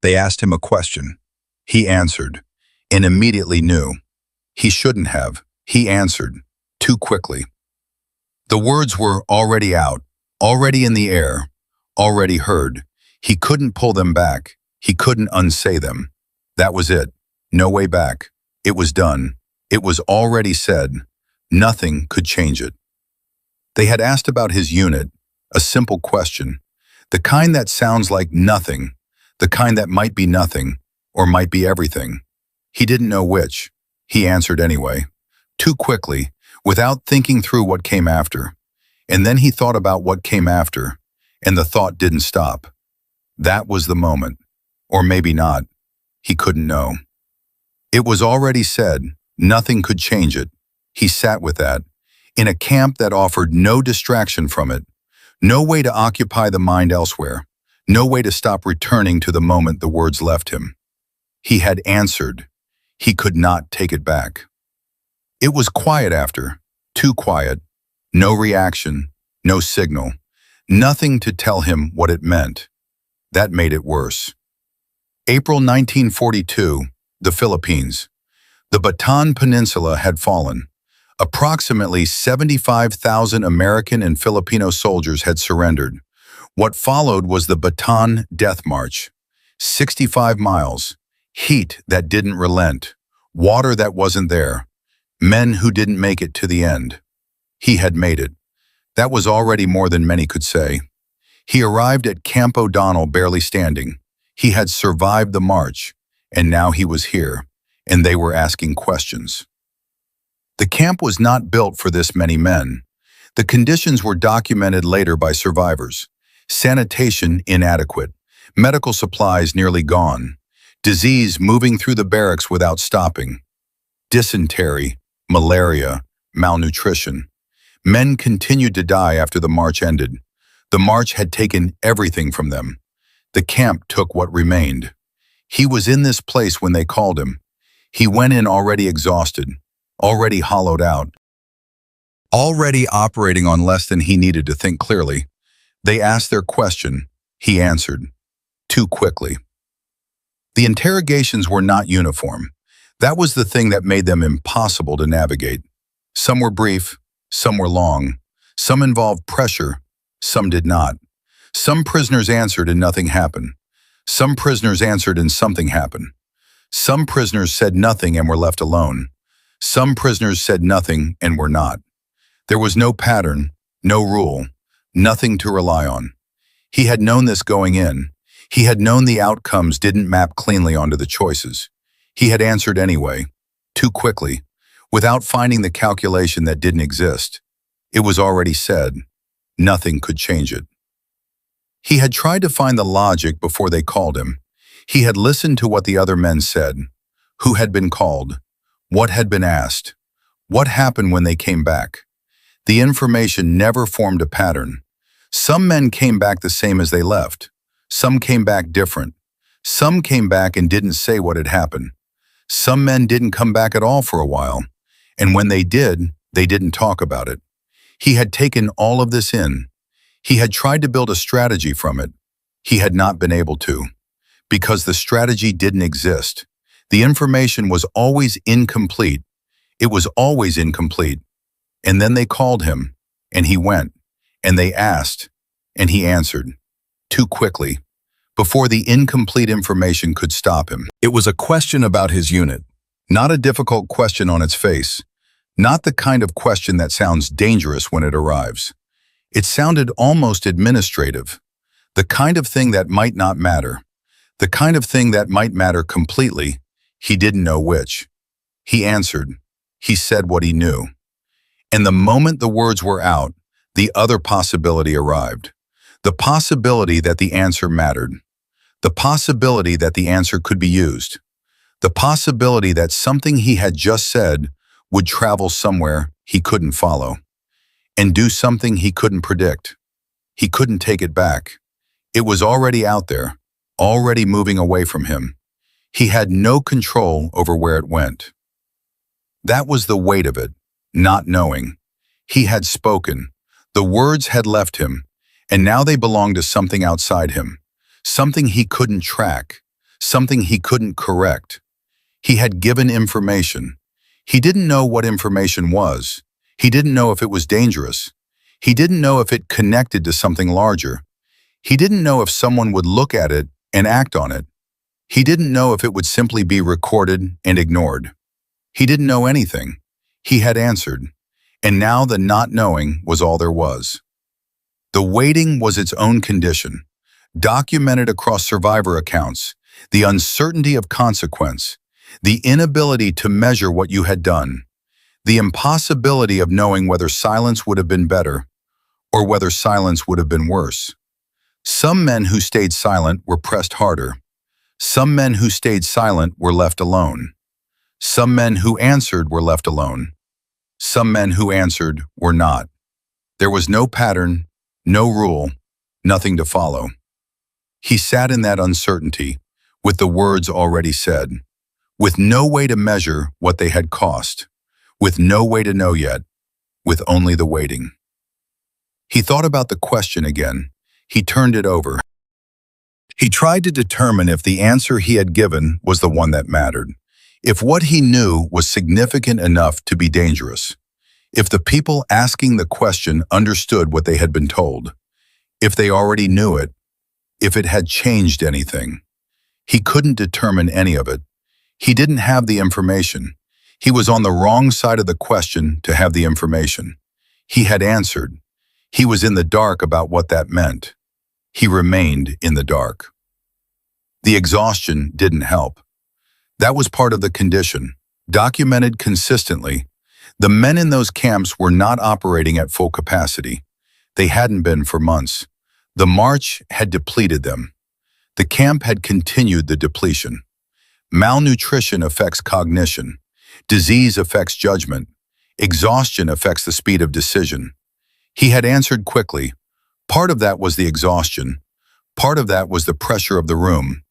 They asked him a question. He answered, and immediately knew. He shouldn't have. He answered, too quickly. The words were already out, already in the air, already heard. He couldn't pull them back. He couldn't unsay them. That was it. No way back. It was done. It was already said. Nothing could change it. They had asked about his unit, a simple question, the kind that sounds like nothing, the kind that might be nothing, or might be everything. He didn't know which. He answered anyway, too quickly, without thinking through what came after. And then he thought about what came after, and the thought didn't stop. That was the moment. Or maybe not. He couldn't know. It was already said. Nothing could change it. He sat with that, in a camp that offered no distraction from it, no way to occupy the mind elsewhere, no way to stop returning to the moment the words left him. He had answered. He could not take it back. It was quiet after, too quiet, no reaction, no signal, nothing to tell him what it meant. That made it worse. April 1942, the Philippines. The Bataan Peninsula had fallen. Approximately 75,000 American and Filipino soldiers had surrendered. What followed was the Bataan Death March. 65 miles, heat that didn't relent, water that wasn't there, men who didn't make it to the end. He had made it. That was already more than many could say. He arrived at Camp O'Donnell barely standing. He had survived the march, and now he was here, and they were asking questions. The camp was not built for this many men. The conditions were documented later by survivors. Sanitation inadequate, medical supplies nearly gone, disease moving through the barracks without stopping, dysentery, malaria, malnutrition. Men continued to die after the march ended. The march had taken everything from them. The camp took what remained. He was in this place when they called him. He went in already exhausted, already hollowed out, already operating on less than he needed to think clearly. They asked their question. He answered, too quickly. The interrogations were not uniform. That was the thing that made them impossible to navigate. Some were brief, some were long. Some involved pressure, some did not. Some prisoners answered and nothing happened. Some prisoners answered and something happened. Some prisoners said nothing and were left alone. Some prisoners said nothing and were not. There was no pattern, no rule, nothing to rely on. He had known this going in. He had known the outcomes didn't map cleanly onto the choices. He had answered anyway, too quickly, without finding the calculation that didn't exist. It was already said. Nothing could change it. He had tried to find the logic before they called him. He had listened to what the other men said, who had been called, what had been asked, what happened when they came back. The information never formed a pattern. Some men came back the same as they left. Some came back different. Some came back and didn't say what had happened. Some men didn't come back at all for a while, and when they didn't talk about it. He had taken all of this in. He had tried to build a strategy from it. He had not been able to, because the strategy didn't exist. The information was always incomplete. It was always incomplete. And then they called him, and he went, and they asked, and he answered, too quickly, before the incomplete information could stop him. It was a question about his unit, not a difficult question on its face, not the kind of question that sounds dangerous when it arrives. It sounded almost administrative, the kind of thing that might not matter, the kind of thing that might matter completely. He didn't know which. He answered. He said what he knew. And the moment the words were out, the other possibility arrived. The possibility that the answer mattered. The possibility that the answer could be used. The possibility that something he had just said would travel somewhere he couldn't follow and do something he couldn't predict. He couldn't take it back. It was already out there, already moving away from him. He had no control over where it went. That was the weight of it, not knowing. He had spoken. The words had left him, and now they belonged to something outside him, something he couldn't track, something he couldn't correct. He had given information. He didn't know what information was. He didn't know if it was dangerous. He didn't know if it connected to something larger. He didn't know if someone would look at it and act on it. He didn't know if it would simply be recorded and ignored. He didn't know anything. He had answered. And now the not knowing was all there was. The waiting was its own condition, documented across survivor accounts, the uncertainty of consequence, the inability to measure what you had done, the impossibility of knowing whether silence would have been better or whether silence would have been worse. Some men who stayed silent were pressed harder. Some men who stayed silent were left alone. Some men who answered were left alone. Some men who answered were not. There was no pattern, no rule, nothing to follow. He sat in that uncertainty, with the words already said, with no way to measure what they had cost, with no way to know yet, with only the waiting. He thought about the question again. He turned it over. He tried to determine if the answer he had given was the one that mattered, if what he knew was significant enough to be dangerous, if the people asking the question understood what they had been told, if they already knew it, if it had changed anything. He couldn't determine any of it. He didn't have the information. He was on the wrong side of the question to have the information. He had answered. He was in the dark about what that meant. He remained in the dark. The exhaustion didn't help. That was part of the condition, documented consistently. The men in those camps were not operating at full capacity. They hadn't been for months. The march had depleted them. The camp had continued the depletion. Malnutrition affects cognition. Disease affects judgment. Exhaustion affects the speed of decision. He had answered quickly. Part of that was the exhaustion. Part of that was the pressure of the room.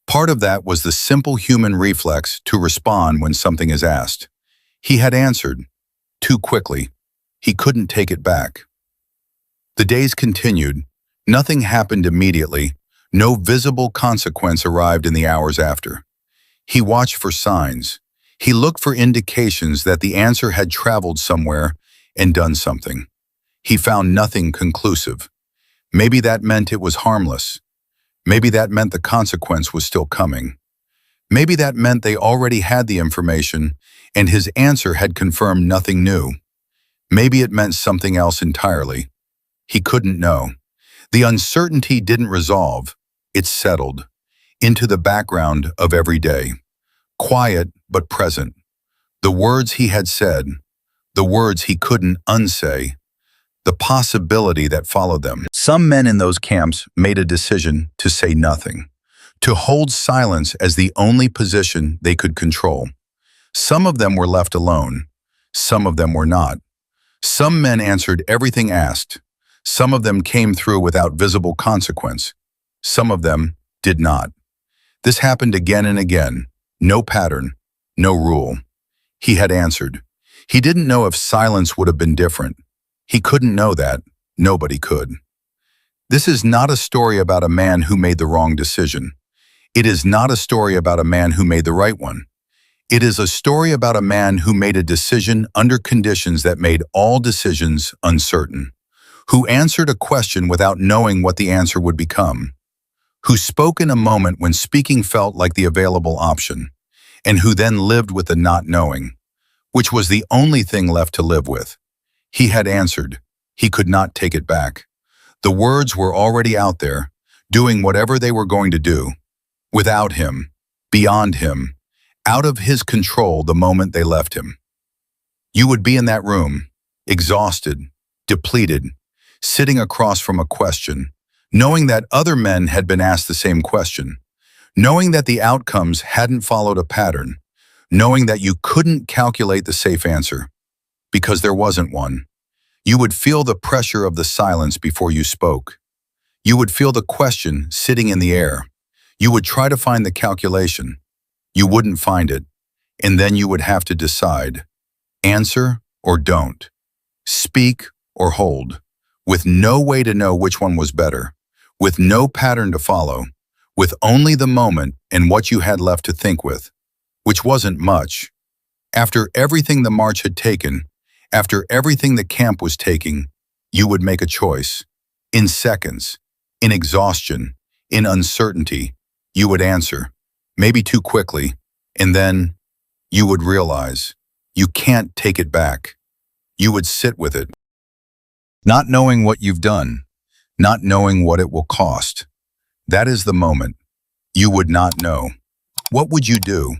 Part of that was the simple human reflex to respond when something is asked. He had answered. Too quickly. He couldn't take it back. The days continued. Nothing happened immediately. No visible consequence arrived in the hours after. He watched for signs. He looked for indications that the answer had traveled somewhere and done something. He found nothing conclusive. Maybe that meant it was harmless. Maybe that meant the consequence was still coming. Maybe that meant they already had the information and his answer had confirmed nothing new. Maybe it meant something else entirely. He couldn't know. The uncertainty didn't resolve. It settled into the background of every day. Quiet but present. The words he had said, the words he couldn't unsay, the possibility that followed them. Some men in those camps made a decision to say nothing, to hold silence as the only position they could control. Some of them were left alone. Some of them were not. Some men answered everything asked. Some of them came through without visible consequence. Some of them did not. This happened again and again. No pattern, no rule. He had answered. He didn't know if silence would have been different. He couldn't know that. Nobody could. This is not a story about a man who made the wrong decision. It is not a story about a man who made the right one. It is a story about a man who made a decision under conditions that made all decisions uncertain, who answered a question without knowing what the answer would become, who spoke in a moment when speaking felt like the available option, and who then lived with the not knowing, which was the only thing left to live with. He had answered. He could not take it back. The words were already out there, doing whatever they were going to do, without him, beyond him, out of his control the moment they left him. You would be in that room, exhausted, depleted, sitting across from a question, knowing that other men had been asked the same question, knowing that the outcomes hadn't followed a pattern, knowing that you couldn't calculate the safe answer, because there wasn't one. You would feel the pressure of the silence before you spoke. You would feel the question sitting in the air. You would try to find the calculation. You wouldn't find it, and then you would have to decide. Answer or don't. Speak or hold. With no way to know which one was better. With no pattern to follow. with only the moment and what you had left to think with, which wasn't much. After everything the march had taken, after everything the camp was taking, you would make a choice. In seconds, in exhaustion, in uncertainty, you would answer, maybe too quickly, and then you would realize you can't take it back. You would sit with it, not knowing what you've done, not knowing what it will cost. That is the moment. You would not know. What would you do?